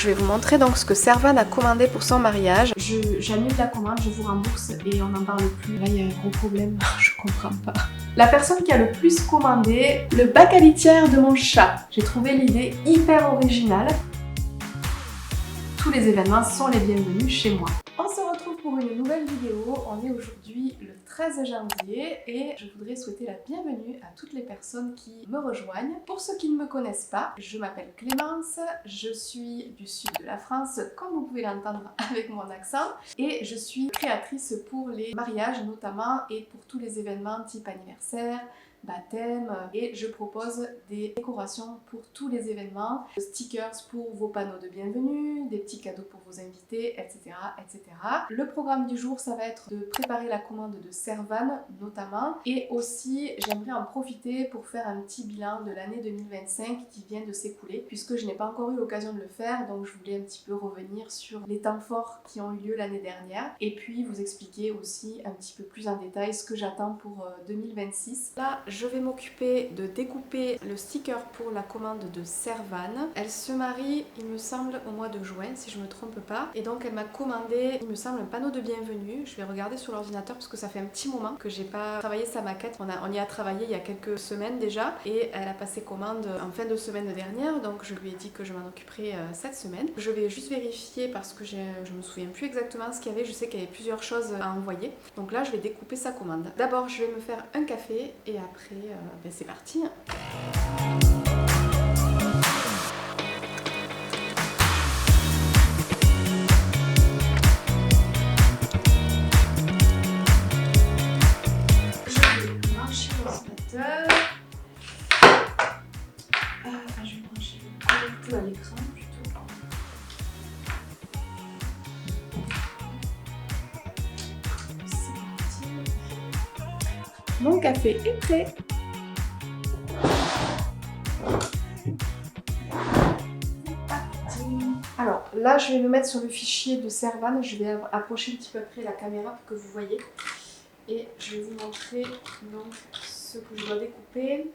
je vais vous montrer donc ce que Servan a commandé pour son mariage. J'annule la commande, je vous rembourse et on n'en parle plus. Là, il y a un gros problème, je comprends pas. La personne qui a le plus commandé, le bac à litière de mon chat. J'ai trouvé l'idée hyper originale. Tous les événements sont les bienvenus chez moi. On se retrouve pour une nouvelle vidéo. On est aujourd'hui le 13 janvier et je voudrais souhaiter la bienvenue à toutes les personnes qui me rejoignent. Pour ceux qui ne me connaissent pas, je m'appelle Clémence, je suis du sud de la France, comme vous pouvez l'entendre avec mon accent, et je suis créatrice pour les mariages notamment et pour tous les événements type anniversaire, baptême, et je propose des décorations pour tous les événements, des stickers pour vos panneaux de bienvenue, des petits cadeaux pour vos invités, etc., etc. Le programme du jour, ça va être de préparer la commande de Servan notamment, et aussi j'aimerais en profiter pour faire un petit bilan de l'année 2025 qui vient de s'écouler, puisque je n'ai pas encore eu l'occasion de le faire, donc je voulais un petit peu revenir sur les temps forts qui ont eu lieu l'année dernière, et puis vous expliquer aussi un petit peu plus en détail ce que j'attends pour 2026. Là, je vais m'occuper de découper le sticker pour la commande de Servan. Elle se marie, il me semble, au mois de juin, si je me trompe pas. Et donc elle m'a commandé, il me semble, un panneau de bienvenue. Je vais regarder sur l'ordinateur parce que ça fait un petit moment que j'ai pas travaillé sa maquette. On y a travaillé il y a quelques semaines déjà. Et elle a passé commande en fin de semaine dernière. Donc je lui ai dit que je m'en occuperai cette semaine. Je vais juste vérifier parce que je me souviens plus exactement ce qu'il y avait. Je sais qu'il y avait plusieurs choses à envoyer. Donc là, je vais découper sa commande. D'abord, je vais me faire un café et après c'est parti. Je vais brancher l'ordinateur. Je vais brancher le connecteur à l'écran plutôt. C'est parti. Mon café est prêt. Alors là, je vais me mettre sur le fichier de Servan. Je vais approcher un petit peu près la caméra pour que vous voyez. Et je vais vous montrer donc ce que je dois découper.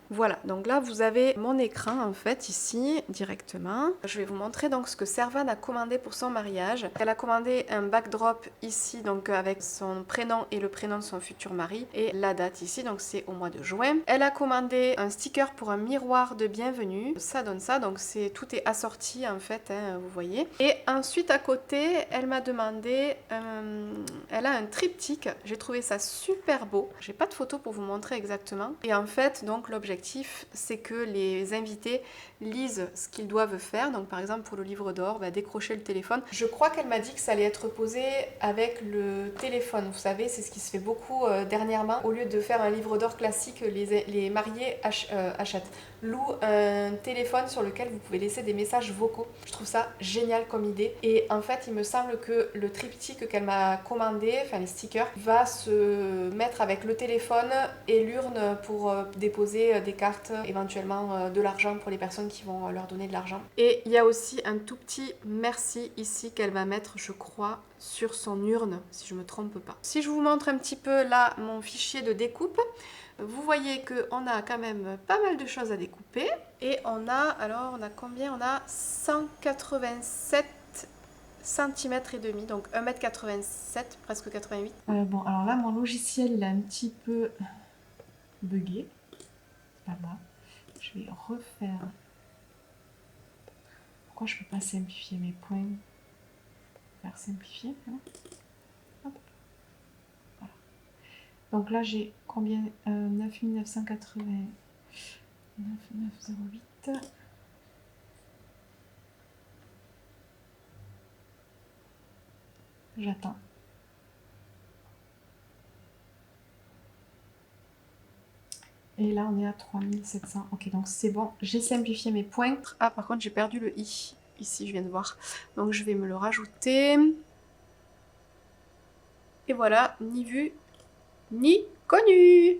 Voilà, donc là vous avez mon écran en fait ici directement. Je vais vous montrer donc ce que Servan a commandé pour son mariage. Elle a commandé un backdrop ici donc avec son prénom et le prénom de son futur mari et la date ici, donc c'est au mois de juin. Elle a commandé un sticker pour un miroir de bienvenue. Ça donne ça, donc tout est assorti en fait, hein, vous voyez. Et ensuite à côté, elle m'a demandé, elle a un triptyque. J'ai trouvé ça super beau. J'ai pas de photo pour vous montrer exactement. Et en fait donc l'objectif c'est que les invités lisent ce qu'ils doivent faire. Donc par exemple pour le livre d'or, décrocher le téléphone. Je crois qu'elle m'a dit que ça allait être posé avec le téléphone. Vous savez, c'est ce qui se fait beaucoup dernièrement. Au lieu de faire un livre d'or classique, les mariés louent un téléphone sur lequel vous pouvez laisser des messages vocaux. Je trouve ça génial comme idée. Et en fait, il me semble que le triptyque qu'elle m'a commandé, enfin les stickers, va se mettre avec le téléphone et l'urne pour déposer des cartes, éventuellement de l'argent pour les personnes qui vont leur donner de l'argent. Et il y a aussi un tout petit merci ici qu'elle va mettre, je crois, sur son urne, si je me trompe pas. Si je vous montre un petit peu là mon fichier de découpe, vous voyez qu'on a quand même pas mal de choses à découper. Et on a combien? On a 187 cm et demi, donc 1m87, presque 88. Bon, alors là, mon logiciel, il a un petit peu bugué. Là. Je vais refaire. Pourquoi je peux pas simplifier mes points? Faire simplifier, hein. Hop. Voilà. Donc là j'ai combien? 9980 9908. J'attends. Et là, on est à 3700. Ok, donc c'est bon. J'ai simplifié mes points. Ah, par contre, j'ai perdu le i. Ici, je viens de voir. Donc, je vais me le rajouter. Et voilà, ni vu, ni connu.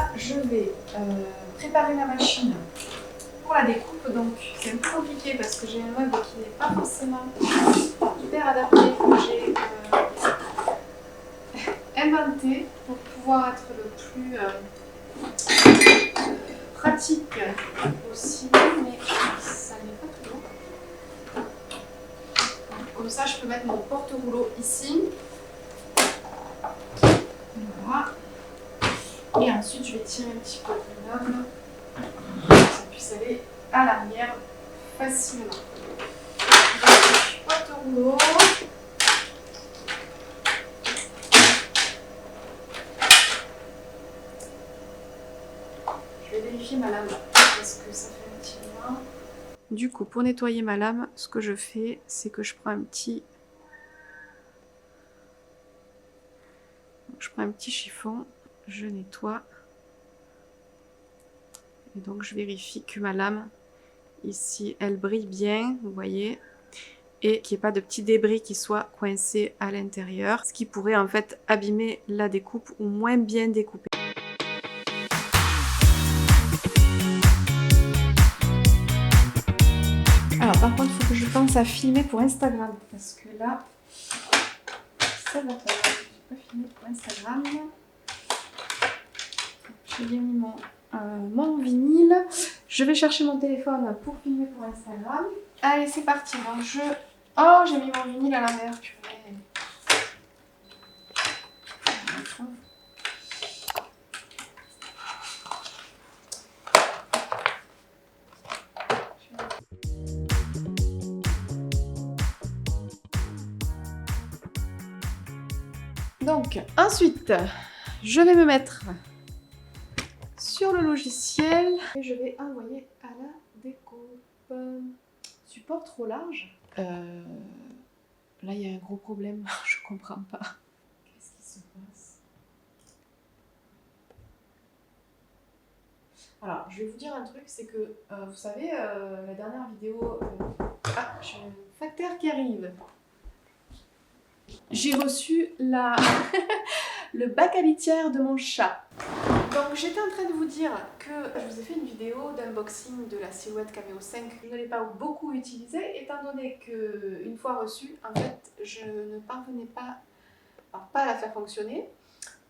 là, je vais préparer la machine pour la découpe. Donc c'est un peu compliqué parce que j'ai un meuble qui n'est pas forcément hyper adapté, que j'ai inventé pour pouvoir être le plus pratique aussi, mais ça n'est pas toujours. Comme ça, je peux mettre mon porte-rouleau ici. Voilà. Et ensuite, je vais tirer un petit peu le meuble pour que ça puisse aller à l'arrière facilement. Donc, porte-rouleau. Je vais vérifier ma lame parce que ça fait un petit moment. Du coup, pour nettoyer ma lame, ce que je fais, c'est que je prends un petit chiffon, je nettoie. Et donc je vérifie que ma lame, ici, elle brille bien, vous voyez, et qu'il n'y ait pas de petits débris qui soient coincés à l'intérieur, ce qui pourrait en fait abîmer la découpe ou moins bien découper. Alors par contre, il faut que je pense à filmer pour Instagram, parce que là, ça va pas. Je n'ai pas filmé pour Instagram. J'ai bien mis mon vinyle. Je vais chercher mon téléphone pour filmer pour Instagram. Allez, c'est parti. Donc oh, j'ai mis mon vinyle à l'envers. Purée. Donc, ensuite, je vais me mettre sur le logiciel et je vais envoyer à la découpe. Support trop large. Là, il y a un gros problème. Je comprends pas. Qu'est-ce qui se passe? Alors, je vais vous dire un truc, c'est que, vous savez, la dernière vidéo... Ah, j'ai un facteur qui arrive. J'ai reçu le bac à litière de mon chat. Donc j'étais en train de vous dire que je vous ai fait une vidéo d'unboxing de la Silhouette Cameo 5 que je n'allais pas beaucoup utiliser, étant donné qu'une fois reçue, en fait, je ne parvenais pas, alors pas à la faire fonctionner,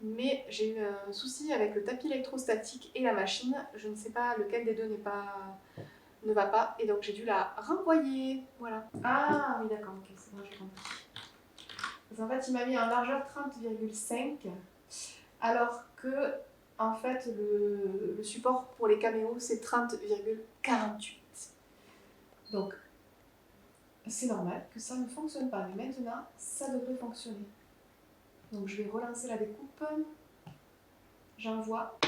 mais j'ai eu un souci avec le tapis électrostatique et la machine. Je ne sais pas lequel des deux ne va pas, et donc j'ai dû la renvoyer. Voilà. Ah oui, d'accord, ok, c'est bon, j'ai compris. En fait, il m'a mis en largeur 30,5 alors que en fait le support pour les caméos c'est 30,48. Donc c'est normal que ça ne fonctionne pas, mais maintenant ça devrait fonctionner. Donc je vais relancer la découpe. J'envoie.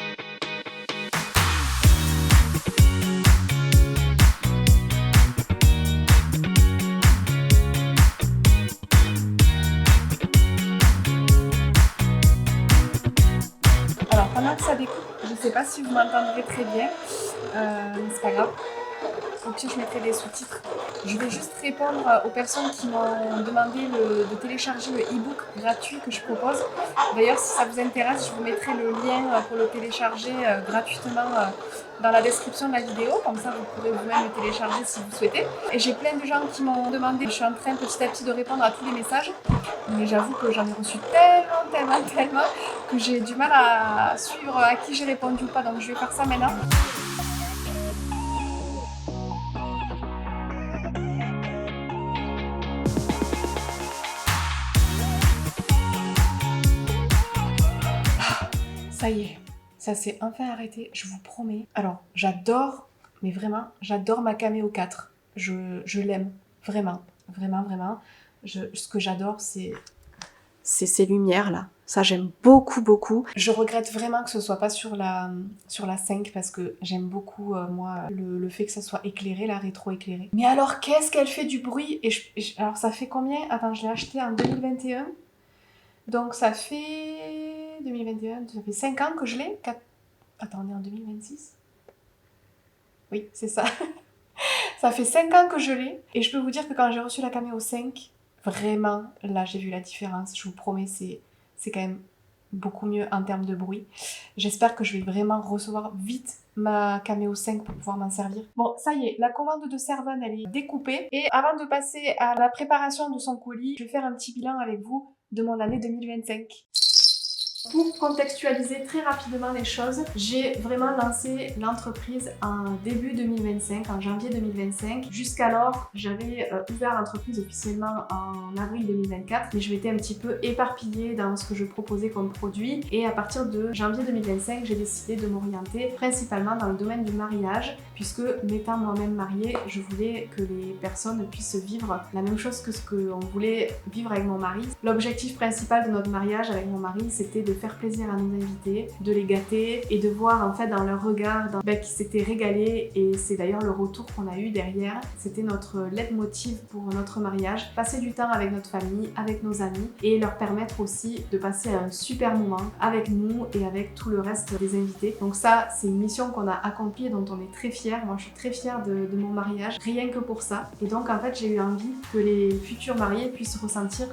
Alors pendant que ça découpe, je ne sais pas si vous m'entendrez très bien, mais c'est pas grave. Au pire, je mettrai des sous-titres. Je vais juste répondre aux personnes qui m'ont demandé de télécharger le e-book gratuit que je propose. D'ailleurs, si ça vous intéresse, je vous mettrai le lien pour le télécharger gratuitement dans la description de la vidéo. Comme ça, vous pourrez vous-même le télécharger si vous souhaitez. Et j'ai plein de gens qui m'ont demandé. Je suis en train petit à petit de répondre à tous les messages. Mais j'avoue que j'en ai reçu tellement que j'ai du mal à suivre à qui j'ai répondu ou pas. Donc je vais faire ça maintenant. Ça y est, ça s'est enfin arrêté, je vous promets. Alors, j'adore, mais vraiment, j'adore ma Cameo 4. Je l'aime, vraiment. Ce que j'adore, c'est ces lumières-là. Ça, j'aime beaucoup. Je regrette vraiment que ce soit pas sur la 5 parce que j'aime beaucoup, moi, le fait que ça soit éclairé, la rétro-éclairée. Mais alors, qu'est-ce qu'elle fait du bruit? Alors, ça fait combien? Attends, je l'ai acheté en 2021. Donc, ça fait 2021, ça fait 5 ans que je l'ai. Attends, on est en 2026? Oui, c'est ça. Ça fait 5 ans que je l'ai. Et je peux vous dire que quand j'ai reçu la Cameo 5, vraiment, là, j'ai vu la différence. Je vous promets, c'est quand même beaucoup mieux en termes de bruit. J'espère que je vais vraiment recevoir vite ma Cameo 5 pour pouvoir m'en servir. Bon, ça y est, la commande de Servan, elle est découpée. Et avant de passer à la préparation de son colis, je vais faire un petit bilan avec vous de mon année 2025. Pour contextualiser très rapidement les choses, j'ai vraiment lancé l'entreprise en début 2025, en janvier 2025. Jusqu'alors, j'avais ouvert l'entreprise officiellement en avril 2024, mais je m'étais un petit peu éparpillée dans ce que je proposais comme produit. Et à partir de janvier 2025, j'ai décidé de m'orienter principalement dans le domaine du mariage, puisque m'étant moi-même mariée, je voulais que les personnes puissent vivre la même chose que ce qu'on voulait vivre avec mon mari. L'objectif principal de notre mariage avec mon mari, c'était de faire plaisir à nos invités, de les gâter et de voir en fait dans leur regard qu'ils s'étaient régalés, et c'est d'ailleurs le retour qu'on a eu derrière. C'était notre leitmotiv pour notre mariage, passer du temps avec notre famille, avec nos amis et leur permettre aussi de passer un super moment avec nous et avec tout le reste des invités. Donc ça, c'est une mission qu'on a accomplie et dont on est très fiers. Moi je suis très fière de mon mariage, rien que pour ça. Et donc en fait j'ai eu envie que les futurs mariés puissent ressentir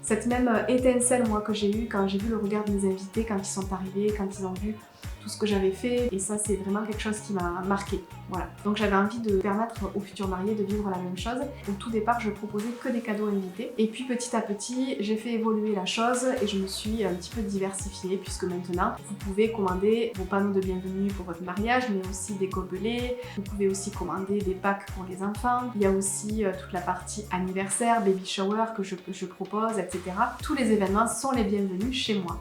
cette même étincelle moi que j'ai eue quand j'ai vu le regard de mes invités, quand ils sont arrivés, quand ils ont vu tout ce que j'avais fait, et ça c'est vraiment quelque chose qui m'a marqué. Voilà. Donc j'avais envie de permettre aux futurs mariés de vivre la même chose. Au tout départ, je proposais que des cadeaux invités, et puis petit à petit, j'ai fait évoluer la chose et je me suis un petit peu diversifiée, puisque maintenant, vous pouvez commander vos panneaux de bienvenue pour votre mariage, mais aussi des gobelets. Vous pouvez aussi commander des packs pour les enfants. Il y a aussi toute la partie anniversaire, baby shower que je propose, etc. Tous les événements sont les bienvenus chez moi.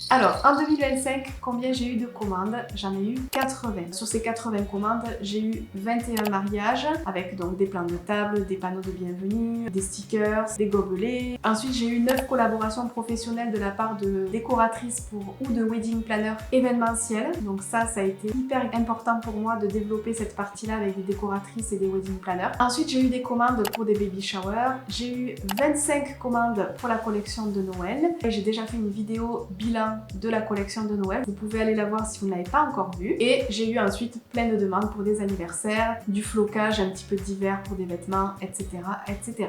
Alors, en 2025, combien j'ai eu de commandes? J'en ai eu 80. Sur ces 80 commandes, j'ai eu 21 mariages avec donc des plans de table, des panneaux de bienvenue, des stickers, des gobelets. Ensuite, j'ai eu 9 collaborations professionnelles de la part de décoratrices ou de wedding planners événementiels. Donc ça a été hyper important pour moi de développer cette partie-là avec des décoratrices et des wedding planners. Ensuite, j'ai eu des commandes pour des baby showers. J'ai eu 25 commandes pour la collection de Noël. Et j'ai déjà fait une vidéo bilan de la collection de Noël. Vous pouvez aller la voir si vous ne l'avez pas encore vue. Et j'ai eu ensuite plein de demandes pour des anniversaires, du flocage un petit peu d'hiver pour des vêtements, etc., etc.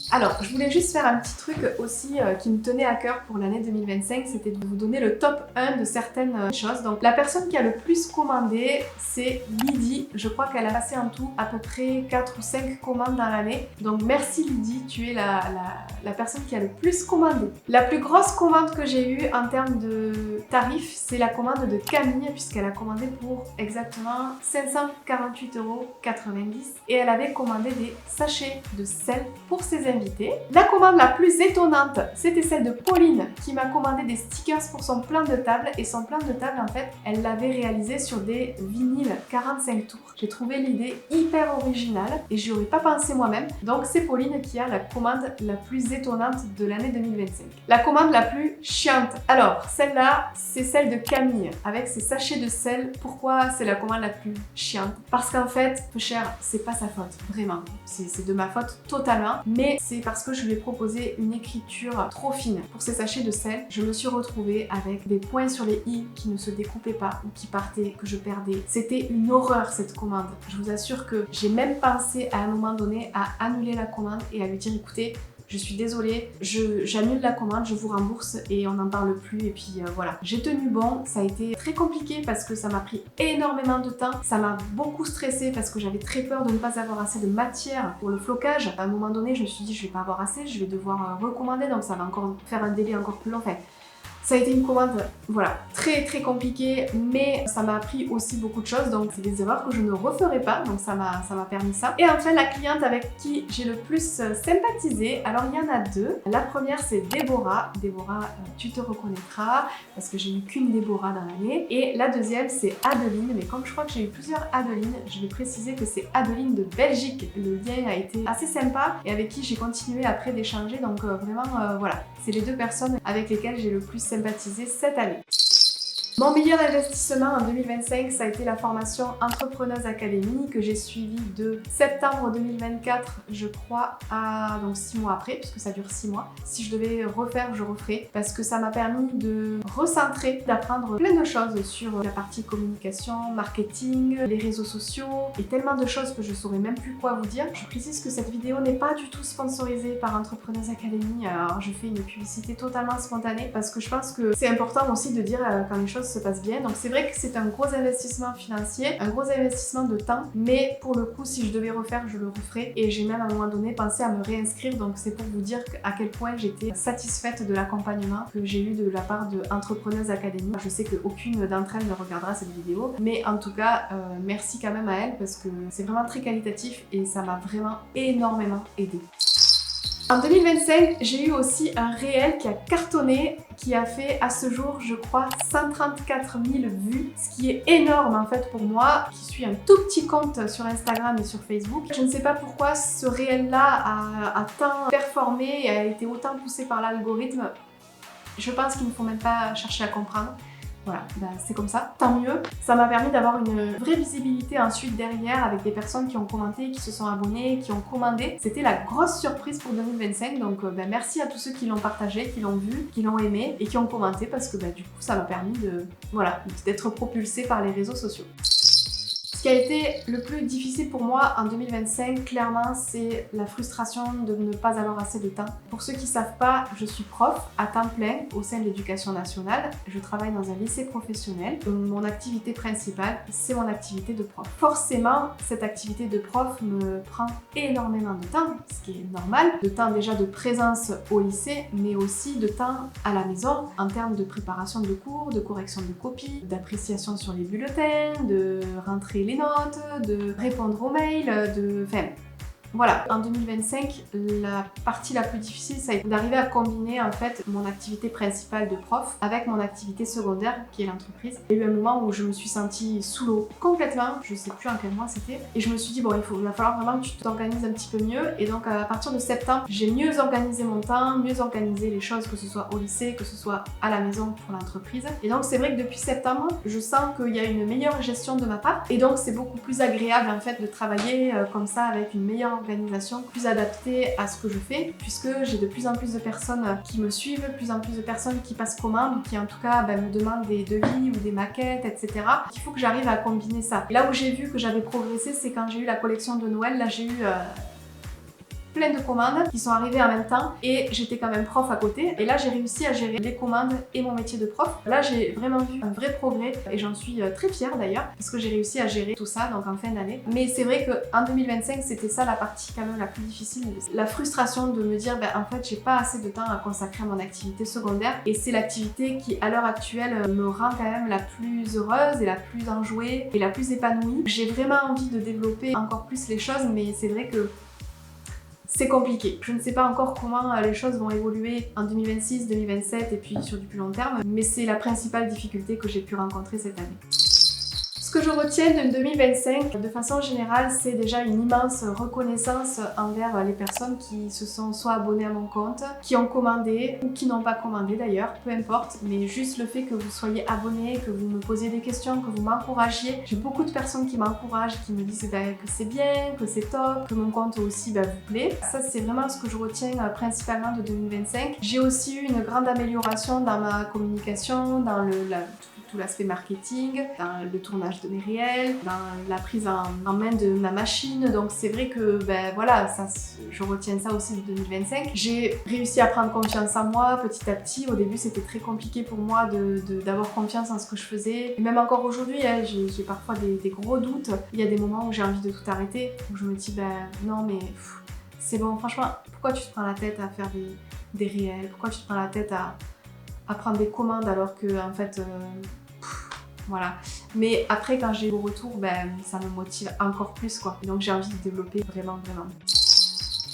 Alors, je voulais juste faire un petit truc aussi qui me tenait à cœur pour l'année 2025, c'était de vous donner le top 1 de certaines choses. Donc, la personne qui a le plus commandé, c'est Lydie. Je crois qu'elle a passé en tout à peu près 4 ou 5 commandes dans l'année. Donc, merci Lydie, tu es la personne qui a le plus commandé. La plus grosse commande que j'ai eue en termes de tarifs, c'est la commande de Camille, puisqu'elle a commandé pour exactement 548,90 € et elle avait commandé des sachets de sel pour ses invités. La commande la plus étonnante, c'était celle de Pauline qui m'a commandé des stickers pour son plan de table, et son plan de table en fait, elle l'avait réalisé sur des vinyles 45 tours. J'ai trouvé l'idée hyper originale et j'y aurais pas pensé moi-même. Donc c'est Pauline qui a la commande la plus étonnante de l'année 2025. La commande la plus chiante. Alors celle-là, c'est celle de Camille avec ses sachets de sel. Pourquoi c'est la commande la plus chiante? Parce qu'en fait, peu cher, c'est pas sa faute, vraiment. C'est de ma faute totalement, mais c'est parce que je lui ai proposé une écriture trop fine. Pour ces sachets de sel, je me suis retrouvée avec des points sur les i qui ne se découpaient pas ou qui partaient, que je perdais. C'était une horreur cette commande. Je vous assure que j'ai même pensé à un moment donné à annuler la commande et à lui dire écoutez, je suis désolée, j'annule la commande, je vous rembourse et on n'en parle plus, et puis voilà. J'ai tenu bon, ça a été très compliqué parce que ça m'a pris énormément de temps, ça m'a beaucoup stressée parce que j'avais très peur de ne pas avoir assez de matière pour le flocage. À un moment donné, je me suis dit je vais pas avoir assez, je vais devoir recommander, donc ça va encore faire un délai encore plus long. Enfin, ça a été une commande, voilà, très très compliquée, mais ça m'a appris aussi beaucoup de choses, donc c'est des erreurs que je ne referai pas, donc ça m'a permis ça. Et enfin, la cliente avec qui j'ai le plus sympathisé, alors il y en a deux. La première, c'est Déborah. Déborah, tu te reconnaîtras, parce que j'ai eu qu'une Déborah dans l'année. Et la deuxième, c'est Adeline, mais comme je crois que j'ai eu plusieurs Adeline, je vais préciser que c'est Adeline de Belgique. Le lien a été assez sympa et avec qui j'ai continué après d'échanger, donc vraiment, voilà. C'est les deux personnes avec lesquelles j'ai le plus sympathisé cette année. Mon meilleur investissement en 2025, ça a été la formation Entrepreneuse Academy que j'ai suivie de septembre 2024, je crois, à donc 6 mois après, puisque ça dure 6 mois. Si je devais refaire, je referais, parce que ça m'a permis de recentrer, d'apprendre plein de choses sur la partie communication, marketing, les réseaux sociaux, et tellement de choses que je saurais même plus quoi vous dire. Je précise que cette vidéo n'est pas du tout sponsorisée par Entrepreneuse Academy, alors je fais une publicité totalement spontanée, parce que je pense que c'est important aussi de dire quand les choses se passe bien. Donc c'est vrai que c'est un gros investissement financier, un gros investissement de temps, mais pour le coup, si je devais refaire, je le referais. Et j'ai même à un moment donné pensé à me réinscrire, donc c'est pour vous dire à quel point j'étais satisfaite de l'accompagnement que j'ai eu de la part de Entrepreneuse Academy. Je sais qu'aucune d'entre elles ne regardera cette vidéo, mais en tout cas, merci quand même à elle parce que c'est vraiment très qualitatif et ça m'a vraiment énormément aidée. En 2025, j'ai eu aussi un réel qui a cartonné, qui a fait à ce jour, je crois, 134 000 vues, ce qui est énorme en fait pour moi, qui suis un tout petit compte sur Instagram et sur Facebook. Je ne sais pas pourquoi ce réel-là a tant performé et a été autant poussé par l'algorithme. Je pense qu'il ne faut même pas chercher à comprendre. Voilà, bah c'est comme ça, tant mieux. Ça m'a permis d'avoir une vraie visibilité ensuite derrière avec des personnes qui ont commenté, qui se sont abonnées, qui ont commandé. C'était la grosse surprise pour 2025, donc merci à tous ceux qui l'ont partagé, qui l'ont vu, qui l'ont aimé et qui ont commenté parce que du coup ça m'a permis d'être propulsée par les réseaux sociaux. Ce qui a été le plus difficile pour moi en 2025, clairement, c'est la frustration de ne pas avoir assez de temps. Pour ceux qui ne savent pas, je suis prof à temps plein au sein de l'éducation nationale. Je travaille dans un lycée professionnel. Mon activité principale, c'est mon activité de prof. Forcément, cette activité de prof me prend énormément de temps, ce qui est normal. De temps déjà de présence au lycée, mais aussi de temps à la maison en termes de préparation de cours, de correction de copies, d'appréciation sur les bulletins, de rentrer les notes, de répondre aux mails, enfin voilà. En 2025, la partie la plus difficile, ça a été d'arriver à combiner en fait mon activité principale de prof avec mon activité secondaire qui est l'entreprise. Il y a eu un moment où je me suis sentie sous l'eau complètement, je sais plus en quel mois c'était, et je me suis dit bon il va falloir vraiment que tu t'organises un petit peu mieux, et donc à partir de septembre, j'ai mieux organisé mon temps, mieux organisé les choses, que ce soit au lycée, que ce soit à la maison pour l'entreprise. Et donc c'est vrai que depuis septembre, je sens qu'il y a une meilleure gestion de ma part, et donc c'est beaucoup plus agréable en fait de travailler comme ça avec une meilleure organisation plus adaptée à ce que je fais, puisque j'ai de plus en plus de personnes qui me suivent, de plus en plus de personnes qui passent commande, ou qui en tout cas me demandent des devis ou des maquettes, etc. Il faut que j'arrive à combiner ça. Et là où j'ai vu que j'avais progressé, c'est quand j'ai eu la collection de Noël. Là j'ai eu plein de commandes qui sont arrivées en même temps et j'étais quand même prof à côté, et là j'ai réussi à gérer les commandes et mon métier de prof. Là j'ai vraiment vu un vrai progrès et j'en suis très fière d'ailleurs parce que j'ai réussi à gérer tout ça donc en fin d'année. Mais c'est vrai qu'en 2025 c'était ça la partie quand même la plus difficile, la frustration de me dire en fait j'ai pas assez de temps à consacrer à mon activité secondaire, et c'est l'activité qui à l'heure actuelle me rend quand même la plus heureuse et la plus enjouée et la plus épanouie. J'ai vraiment envie de développer encore plus les choses, mais c'est vrai que c'est compliqué. Je ne sais pas encore comment les choses vont évoluer en 2026, 2027 et puis sur du plus long terme, mais c'est la principale difficulté que j'ai pu rencontrer cette année. Ce que je retiens de 2025, de façon générale, c'est déjà une immense reconnaissance envers les personnes qui se sont soit abonnées à mon compte, qui ont commandé ou qui n'ont pas commandé d'ailleurs, peu importe, mais juste le fait que vous soyez abonnés, que vous me posiez des questions, que vous m'encouragiez. J'ai beaucoup de personnes qui m'encouragent, qui me disent que c'est bien, que c'est top, que mon compte aussi vous plaît. Ça, c'est vraiment ce que je retiens principalement de 2025. J'ai aussi eu une grande amélioration dans ma communication, dans tout l'aspect marketing, dans le tournage de mes réels, dans la prise en main de ma machine. Donc c'est vrai que voilà, ça, je retiens ça aussi de 2025. J'ai réussi à prendre confiance en moi petit à petit. Au début c'était très compliqué pour moi d'avoir confiance en ce que je faisais. Et même encore aujourd'hui, j'ai parfois des gros doutes. Il y a des moments où j'ai envie de tout arrêter, où je me dis non mais c'est bon, franchement, pourquoi tu te prends la tête à faire des réels? Pourquoi tu te prends la tête à prendre des commandes alors que en fait voilà. Mais après quand j'ai vos retours, ça me motive encore plus quoi. Donc j'ai envie de développer vraiment.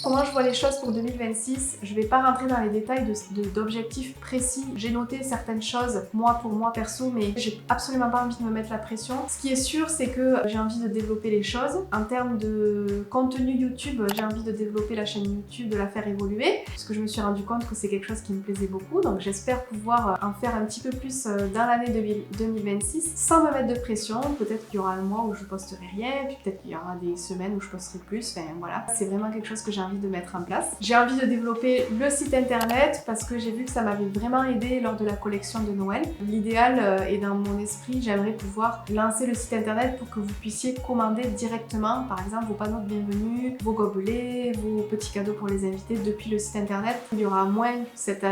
Comment je vois les choses pour 2026? Je vais pas rentrer dans les détails d'objectifs précis. J'ai noté certaines choses, moi pour moi perso, mais j'ai absolument pas envie de me mettre la pression. Ce qui est sûr, c'est que j'ai envie de développer les choses. En termes de contenu YouTube, j'ai envie de développer la chaîne YouTube, de la faire évoluer, parce que je me suis rendu compte que c'est quelque chose qui me plaisait beaucoup. Donc j'espère pouvoir en faire un petit peu plus dans l'année 2026, sans me mettre de pression. Peut-être qu'il y aura un mois où je posterai rien, puis peut-être qu'il y aura des semaines où je posterai plus. Enfin voilà, c'est vraiment quelque chose que j'ai envie de mettre en place. J'ai envie de développer le site internet parce que j'ai vu que ça m'avait vraiment aidé lors de la collection de Noël. L'idéal est dans mon esprit, j'aimerais pouvoir lancer le site internet pour que vous puissiez commander directement, par exemple vos panneaux de bienvenue, vos gobelets, vos petits cadeaux pour les invités depuis le site internet. Il y aura moins cette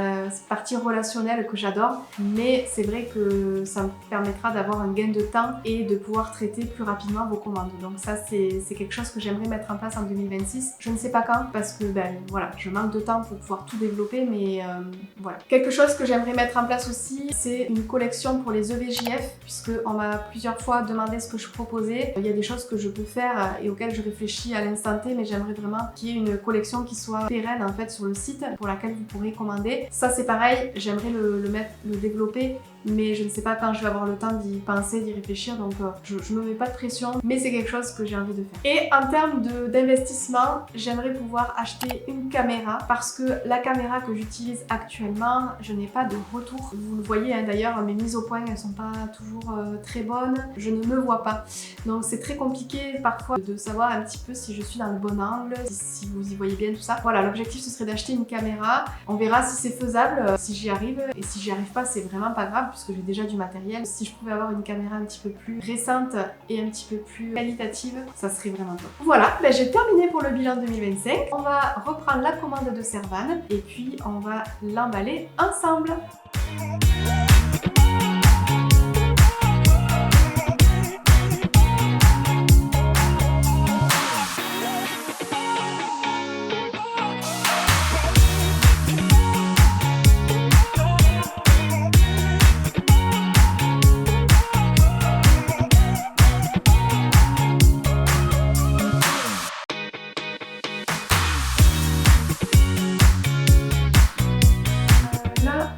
partie relationnelle que j'adore, mais c'est vrai que ça me permettra d'avoir un gain de temps et de pouvoir traiter plus rapidement vos commandes. Donc ça c'est quelque chose que j'aimerais mettre en place en 2026. Je ne sais pas quand parce que voilà, je manque de temps pour pouvoir tout développer, mais voilà. Quelque chose que j'aimerais mettre en place aussi, c'est une collection pour les EVJF, puisque on m'a plusieurs fois demandé ce que je proposais. Il y a des choses que je peux faire et auxquelles je réfléchis à l'instant T, mais j'aimerais vraiment qu'il y ait une collection qui soit pérenne en fait sur le site pour laquelle vous pourrez commander. Ça c'est pareil, j'aimerais le développer, mais je ne sais pas quand je vais avoir le temps d'y penser, d'y réfléchir, donc je me mets pas de pression, mais c'est quelque chose que j'ai envie de faire. Et en termes d'investissement, j'aimerais pouvoir acheter une caméra parce que la caméra que j'utilise actuellement, je n'ai pas de retour. Vous le voyez hein, d'ailleurs, mes mises au point elles sont pas toujours très bonnes, je ne me vois pas. Donc c'est très compliqué parfois de savoir un petit peu si je suis dans le bon angle, si vous y voyez bien tout ça. Voilà, l'objectif ce serait d'acheter une caméra. On verra si c'est faisable, si j'y arrive, et si j'y arrive pas c'est vraiment pas grave puisque j'ai déjà du matériel. Si je pouvais avoir une caméra un petit peu plus récente et un petit peu plus qualitative, ça serait vraiment top. Voilà, j'ai terminé pour le bilan 2025. On va reprendre la commande de Servan et puis on va l'emballer ensemble.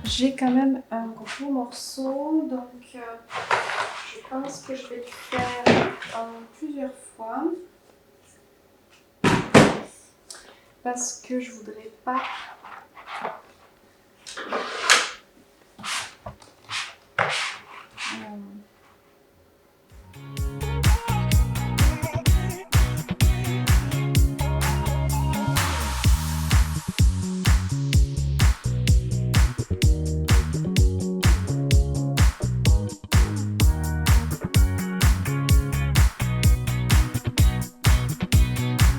J'ai quand même un gros morceau, donc je pense que je vais le faire en plusieurs fois parce que je voudrais pas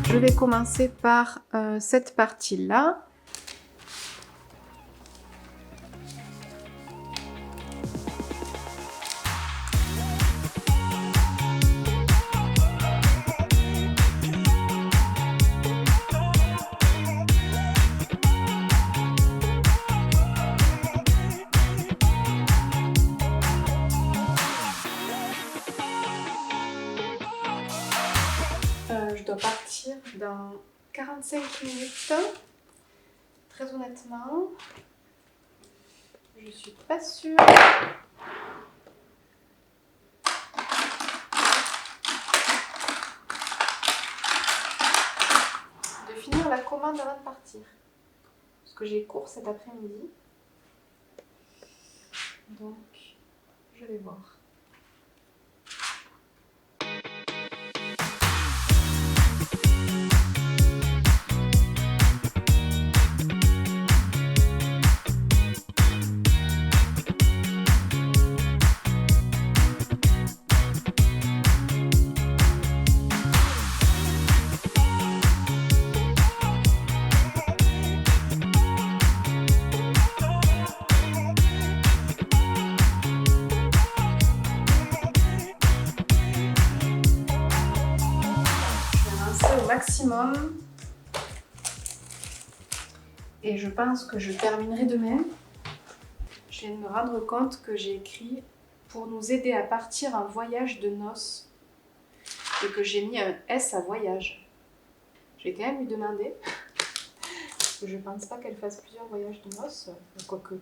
Je vais commencer par cette partie-là. Je dois partir dans 45 minutes. Très honnêtement, je suis pas sûre. De finir la commande avant de partir. Parce que j'ai cours cet après-midi. Donc, je vais voir. Maximum et je pense que je terminerai demain. Je viens de me rendre compte que j'ai écrit pour nous aider à partir en voyage de noces et que j'ai mis un S à voyage. J'ai quand même lui demander que je pense pas qu'elle fasse plusieurs voyages de noces. Quoique,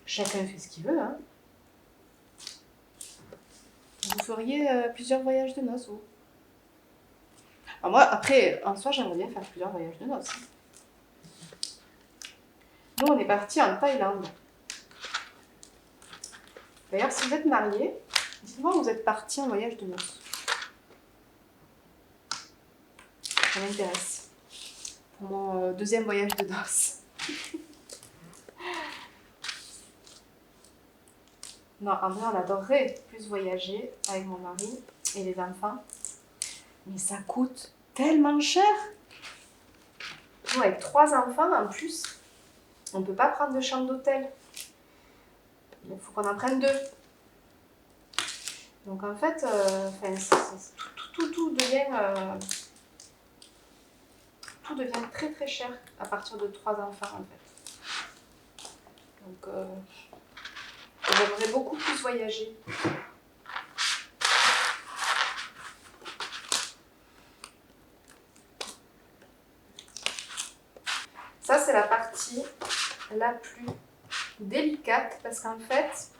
chacun fait ce qu'il veut. Hein. Vous feriez plusieurs voyages de noces, vous? Alors moi, après, en soi, j'aimerais bien faire plusieurs voyages de noces. Nous, on est partis en Thaïlande. D'ailleurs, si vous êtes mariés, dites-moi où vous êtes partis en voyage de noces. Ça m'intéresse. Pour mon deuxième voyage de noces. Non, en vrai, on adorerait plus voyager avec mon mari et les enfants. Mais ça coûte tellement cher. Nous, avec 3 enfants en plus, on ne peut pas prendre de chambre d'hôtel. Il faut qu'on en prenne 2. Donc en fait, tout devient très très cher à partir de 3 enfants en fait. Donc j'aimerais beaucoup plus voyager. Ça c'est la partie la plus délicate parce qu'en fait,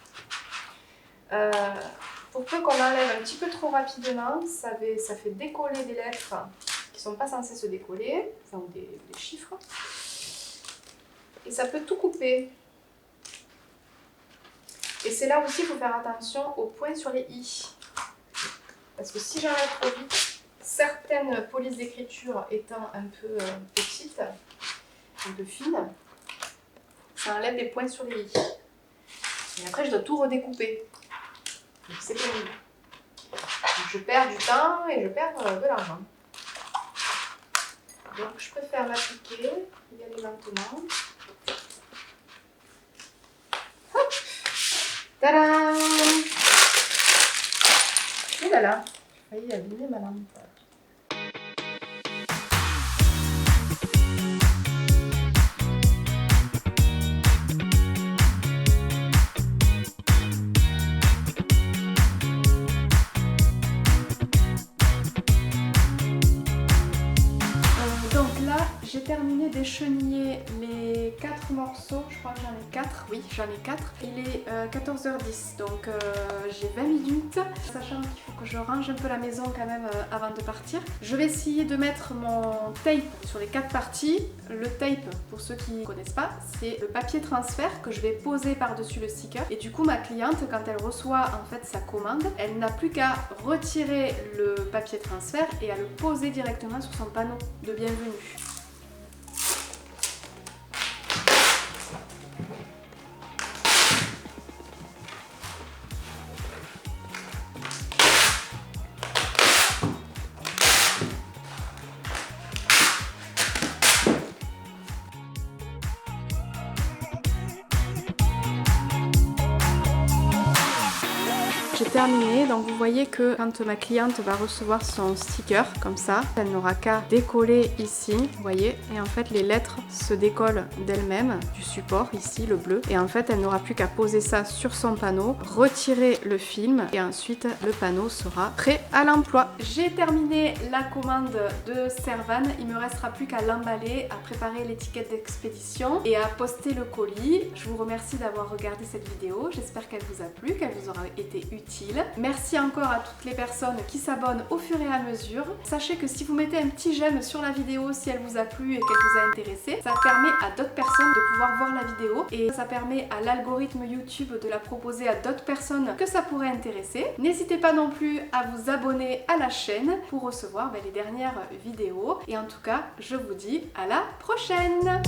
pour peu qu'on enlève un petit peu trop rapidement, ça fait décoller des lettres qui ne sont pas censées se décoller, enfin des chiffres, et ça peut tout couper. Et c'est là aussi qu'il faut faire attention aux points sur les i. Parce que si j'enlève trop vite, certaines polices d'écriture étant un peu petites, un peu fines, ça enlève des points sur les i. Et après, je dois tout redécouper. Donc c'est pénible. Donc je perds du temps et je perds de l'argent. Donc je préfère l'appliquer, y aller lentement. Hop! Tadam! Et là là, j'ai failli abîmer ma lampe. J'ai terminé d'écheniller les 4 morceaux, je crois que j'en ai 4, oui j'en ai 4. Il est 14h10 donc j'ai 20 minutes, sachant qu'il faut que je range un peu la maison quand même avant de partir. Je vais essayer de mettre mon tape sur les 4 parties. Le tape, pour ceux qui ne connaissent pas, c'est le papier transfert que je vais poser par-dessus le sticker. Et du coup ma cliente, quand elle reçoit en fait sa commande, elle n'a plus qu'à retirer le papier transfert et à le poser directement sur son panneau de bienvenue. J'ai terminé, donc vous voyez que quand ma cliente va recevoir son sticker comme ça, elle n'aura qu'à décoller ici, vous voyez, et en fait les lettres se décollent d'elles-mêmes du support, ici le bleu, et en fait elle n'aura plus qu'à poser ça sur son panneau, retirer le film et ensuite le panneau sera prêt à l'emploi. J'ai terminé la commande de Servan, il me restera plus qu'à l'emballer, à préparer l'étiquette d'expédition et à poster le colis. Je vous remercie d'avoir regardé cette vidéo, j'espère qu'elle vous a plu, qu'elle vous aura été utile. Merci encore à toutes les personnes qui s'abonnent au fur et à mesure. Sachez que si vous mettez un petit j'aime sur la vidéo, si elle vous a plu et qu'elle vous a intéressé, ça permet à d'autres personnes de pouvoir voir la vidéo et ça permet à l'algorithme YouTube de la proposer à d'autres personnes que ça pourrait intéresser. N'hésitez pas non plus à vous abonner à la chaîne pour recevoir les dernières vidéos. Et en tout cas, je vous dis à la prochaine!